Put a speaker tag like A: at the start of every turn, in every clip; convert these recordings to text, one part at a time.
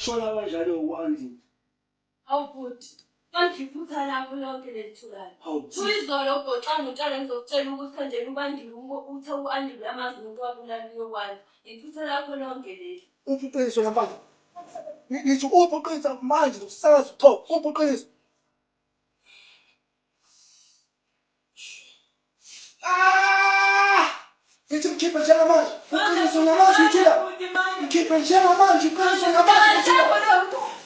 A: shona kanjalo uwandi.
B: Awubhuti, manje iphutha lakho lonke lelithulayo. Uyizolo ubhoxa ngitshela ngizokutshela ukuthi nje ubandile uthe u-andile amazinyo kwabulala yokwani. Iphutha lakho lonke leli.
A: Ubuqiniso yamanje. Ngithi ubuqiniso manje usakaza uthoba. Ubuqiniso. Ngithi mkhiphe njengamanje. Ubuqiniso ngamanje ngithila. Mkhiphe njengamanje. Ubuqiniso ngamanje ngithila.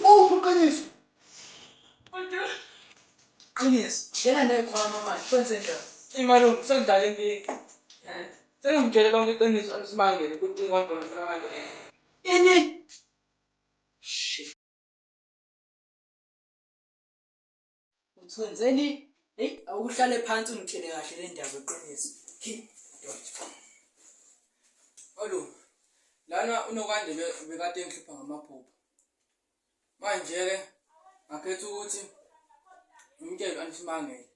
A: Ubuqiniso.
C: Qiniso. Yena nekhwama manje. Kwenze njani? Imali sengidlala inkinga. Sengimtshele lonke iqiniso alisimangele ukuthi ingodwa ngifakane. Ini? Shit. Uthwenzeni? Hey, awuhlale phansi ungitshele kahle le ndaba eqiniso. Alo. Lana unokwande bekade ngikhipha ngamaphupho. Manje ke ngakhetha ukuthi ngimtshele alisimangele.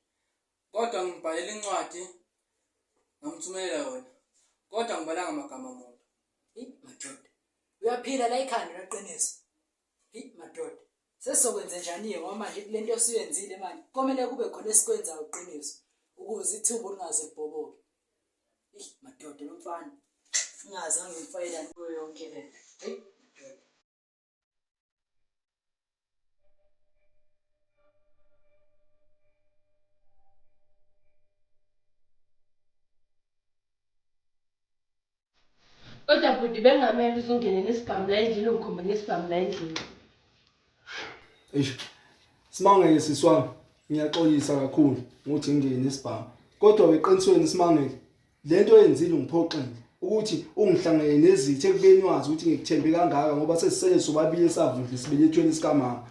C: Kodwa ngibhalela incwadi ngamthumelela yona. Kodwa ngibalanga amagama amuntu.
D: Madoda. Uyaphila la ekhanda laqiniso. Madoda. Sesizokwenza njani ngoba manje kulento osuyenzile manje. Komele kube khona esikwenza uqiniso ukuze ithuba lingaze libhoboke. Madoda lomfana. Singaze ngimfayela kuyo yonke le.
B: Kodwa bhuti bengamele uzungene nesibhamu la endlini ungikhomba nesibhamu la endlini.
A: Simangele siswami. Ngiyaxolisa kakhulu ukuthi ngingene nesibhamu. Kodwa weqinisweni Simangele. Lento yenzile ngiphoxile ukuthi ungihlangene nezithe ekubeni wazi ukuthi ngikuthembe kangaka ngoba sesisele sobabili savundla sibelethweni sikamama.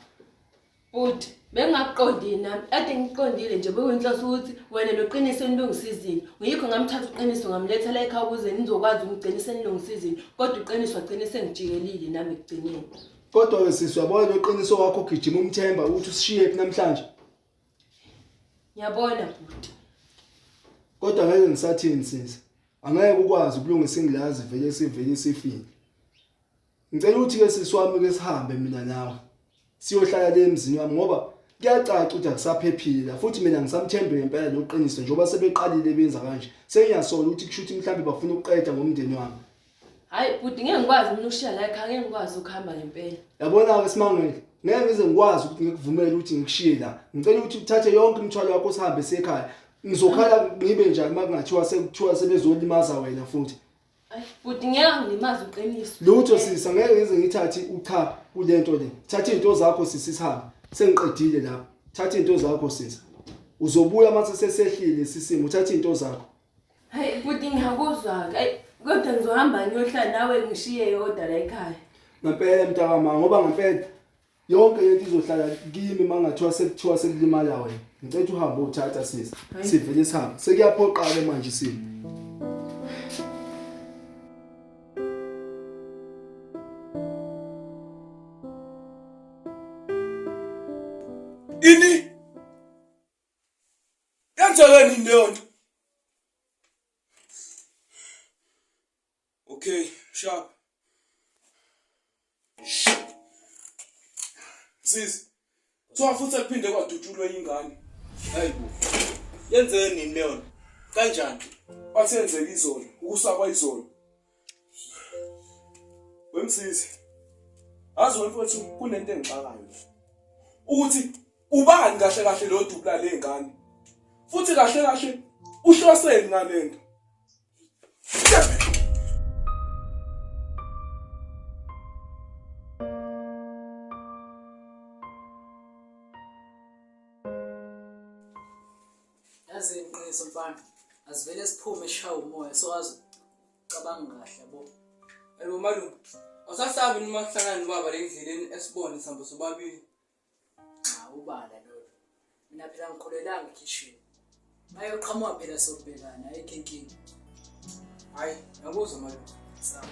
B: Bhuti, bengakuqondile nami. Ade ngiqondile nje bekuyinhloso ukuthi wena noqiniso nilungisizini. Ngiyikho ngamthatha uqiniso ngamletha la ekhaya ukuze nizokwazi ukugcinisa nilungisizini. Kodwa uqiniso agcine sengijikelile nami ekugcineni.
A: Kodwa wesizwabona loqiniso wakho ugijima umthemba ukuthi usishiye phi namhlanje.
B: Ngiyabona bhuti.
A: Kodwa ngeke ngisathini sisi. Angeke ukwazi ukulungisa ingilazi vele sifile. Ngicela ukuthi ke siswami ke sihambe mina nawe. Siyohlala le emzini wami ngoba kuyacaca ukuthi akusaphephile la futhi mina ngisamthembe ngempela loqiniso njengoba sebeqalile benza kanje. Sengiyasola ukuthi kushuthi mhlambe bafuna ukuqeda ngomndeni wami.
B: Hayi bhuti ngeke ngikwazi ukushiya la ekhaya, ngeke ngikwazi ukuhamba ngempela.
A: Yabona ke Simangele, ngeke ngize ngikwazi ukuthi ngikuvumele ukuthi ngikushiye la. Ngicela ukuthi uthathe yonke imithwalo yakho sihambe esekhaya. Ngizokhala ngibe njani makungathiwa sekuthiwa sebezolimaza wena futhi.
B: Hayi bhuti ngeke ngilimaze uqiniso.
A: Lutho sisa ngeke ngize ngithathe ucha kulento le. Thatha izinto zakho sisihambe. Sengiqedile lapha. Thatha izinto zakho sisa. Uzobuya mase sesehlile sisimo uthatha izinto zakho.
B: Hayi bhuti ngiyakuzwa. Hayi kodwa ngizohamba ngiyohlala nawe ngishiye yodwa la ekhaya.
A: Ngempela mntakama ngoba ngempela yonke lento izohlala kimi mangathiwa sekuthiwa sekulimala wena. Ngicela uhambe uthatha sisa. Sivele sihambe. Sekuyaphoqa ke manje sisi.
E: Ini? Yenzekani leyo nto? Okay, sharp. Sis. So futhi akuphinde kwadutshulwa ingane. Hayibo. Yenzeni nini leyo nto? Kanjani? Bathenzeka izolo, ukusakwa izolo. Wemsisi. Azi wemfowethu kunento engixakayo. Ukuthi ubani kahle kahle lo dubla lengane. Futhi kahle kahle uhloseni ngalento.
D: Yazi iqiniso mfana. Asivele siphume eshawa umoya so wazi cabanga kahle yabo.
C: Ayibo malume. Awusasabi noma kuhlangana nobaba le ndleleni esibone sihambe sobabili.
D: Ubala lo. Mina phela ngikholelanga ekhishini. Bayoqhamuka phela sobhekana ayikho inkinga.
C: Hayi, ngakuzwa malume.
D: Sawa.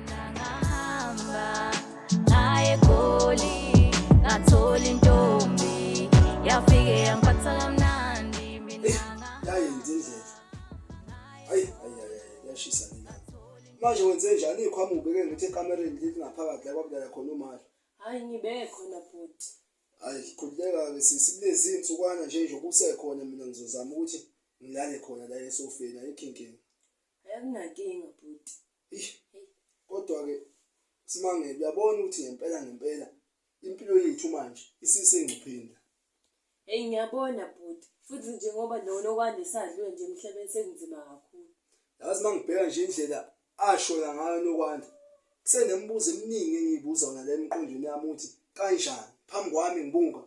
F: Ngahamba ngaye Goli ngathola intombi yafike yangiphatha kamnandi mina
A: yayenza indlela. Hayi yashisa mina. Manje wenze njani ikhwa uqhamuka ubeke ngithi ekamereni lithi ngaphakathi la kwakudala khona umali.
B: Hayi ngibe khona bhuti.
A: Hayi qhubeka-ke sisi kulezi insukwana nje kusekhona mina ngizozama ukuthi ngilale khona la esofeni ayikho inkinga.
B: Akunankinga bhuti.
A: Kodwa-ke Simangele uyabona ukuthi ngempela impilo yethu manje isisengcupheni.
B: Hey ngiyabona bhuti. Futhi njengoba nokwanda sadliwe nje emhlabeni sekunzima kakhulu.
A: Yazi mangibheka nje indlela ashona ngayo nokwanda. Kusenembuzo eminingi engiyibuza wona la emqondweni yami ukuthi kanjani phambi kwami ngibunga.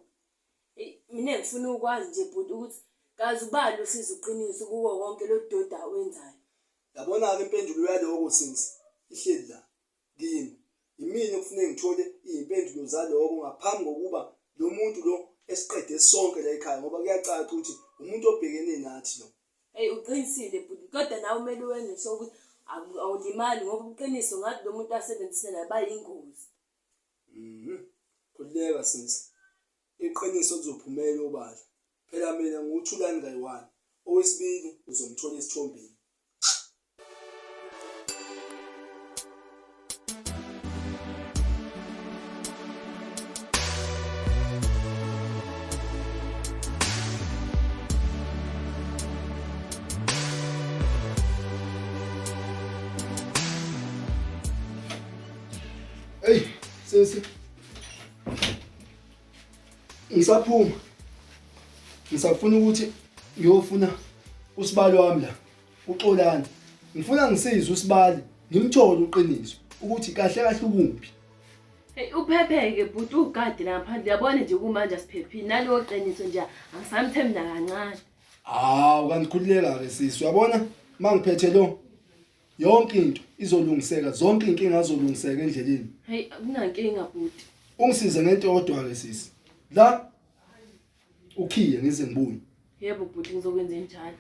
B: Mina ngifuna ukwazi nje bhuti ukuthi kazi ubani usiza uqiniso kuwo wonke lo doda awenzayo.
A: Yabona-ke impendulo yaloko since ihleli la kimi. Yimina okufanele ngithole iy'mpendulo zaloko ngaphambi kokuba lo muntu lo esiqede sonke la ekhaya ngoba kuyacaca ukuthi umuntu obhekene nathi lo.
B: Hey uqinisile bhuti kodwa nawe kumele wenze sho ukuthi awulimali ngoba uqiniso ngathi lo muntu asebenzisana bayingozi.
A: Khululeka since iqiniso kuzophumela obala. Phela mina nguThulani kayi-1. Owesibili uzomthola esithombeni. Hey, sisi. Ngisaphuma. Ngisafuna ukuthi ngiyofuna usibali wami la. UXolani. Ngifuna ngisize usibali, ngimthole uqiniso ukuthi kahle kahle ukuphi.
B: Hey uphepheke bhuti ugadi la ngaphandle uyabona nje kumanje asiphephini nalo qiniso nje angisamthembi nakancane.
A: Hawu kanti khulileka-ke sisi uyabona mangiphethe lo yonke into izolungiseka, zonke inkinga zizolungiseka endleleni.
B: Hey akunankinga bhuti.
A: Ungisize ngento kodwa-ke sisi. La ukhiye ngize ngibuye.
B: Yebo bhuti ngizokwenza njalo.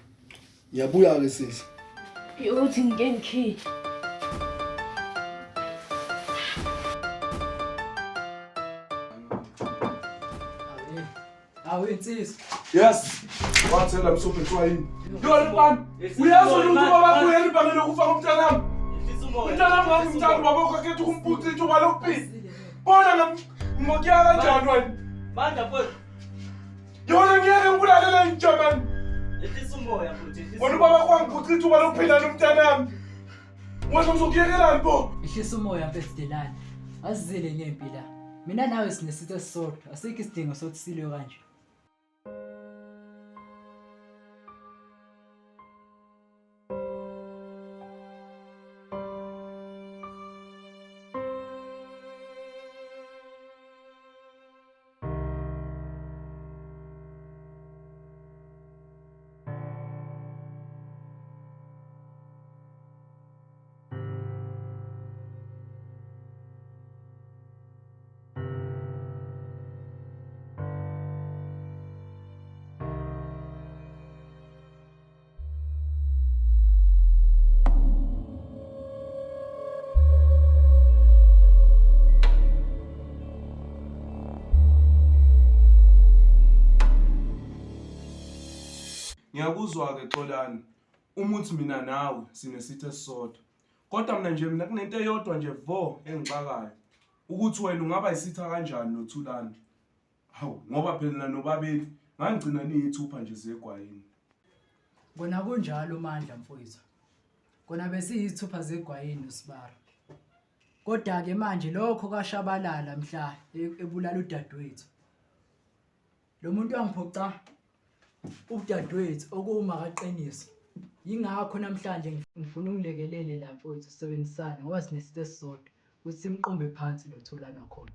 A: Ngiyabuya-ke sisi.
B: Hey uthi ngikhe.
D: Awu insizwa.
E: Yes. Wathela msophe twayini. Yona bani. Uyazi ukuthi baba kuyena ibangela ukufa komntanami. Umntanami ngangimthanda baba kwakhe ukumputhi ithuba lokuphila. Bona ngokuya kanjani wena?
G: Manda mfowethu.
E: Yona ngiyeke ngibulalela injamani.
G: Ehlisa umoya mfowethu.
E: Bona baba kwangiphuthi ithuba lokuphila nomntanami. Wena uzokuyekelani bo?
D: Ihlisa umoya mfethu Delani. Asizile ngempi la. Mina nawe sinesitho sisodwa. Asikho isidingo sokuthi silwe kanje.
E: Ngiyakuzwa-ke Xolani. Umuthi mina nawe sinesitho esisodwa. Kodwa mina kunento eyodwa nje vo engixakayo. Ukuthi wena ungaba isitha kanjani noThulani. Hawu ngoba phela nobabeli ngangigcina niyithupha nje zegwayini.
D: Kona kunjalo Mandla mfowethu. Kona besiyithupha zegwayini uSibara. Kodwa-ke manje lokho kashabalala mhla ebulala udadewethu. Lo muntu wangiphoqa udadewethu okuma kaqiniso. Yingakho namhlanje ngifuna ungilekelele la mfowethu sisebenzisane ngoba sinesitho esisodwa ukuthi simqumbe phansi noThulani khona.